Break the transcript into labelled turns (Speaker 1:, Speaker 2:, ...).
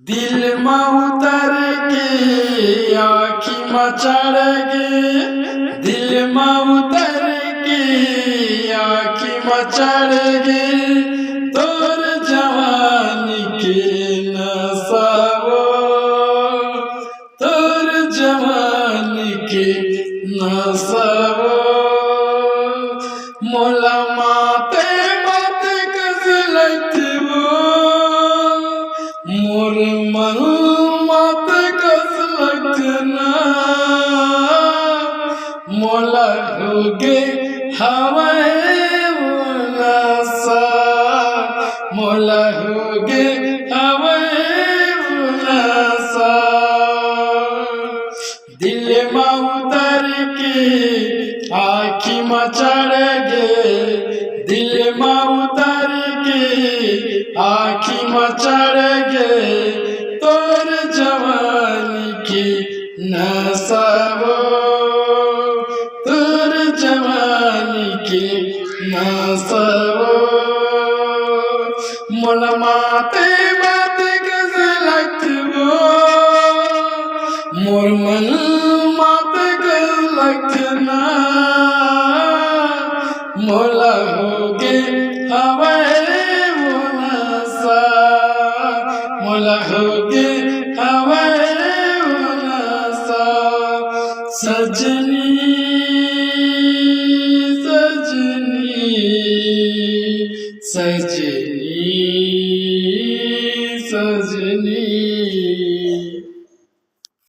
Speaker 1: दिल में उतर के आँखी में चढ़ गे, दिल में उतर के आँखी में चढ़ गे, तोर जवानी के नसावो, तोर जवानी के नसावो। मोला माते बात कसलैतवो, मोर मन मत कसलतना, मोला होगे हवे नशा, मोला होगे हवे नशा। दिल में उतर के आँखी में चढ़ गे, दिल में उतर के आँखी में चढ़ गे, तोर जवानी की नसावो, तोर जवानी की नसावो। मोला माते बात कसलैतवो, मोर मन मत कसलतना, मोला होगे हवे नशा, मोला होगे हवे नशा। सजनी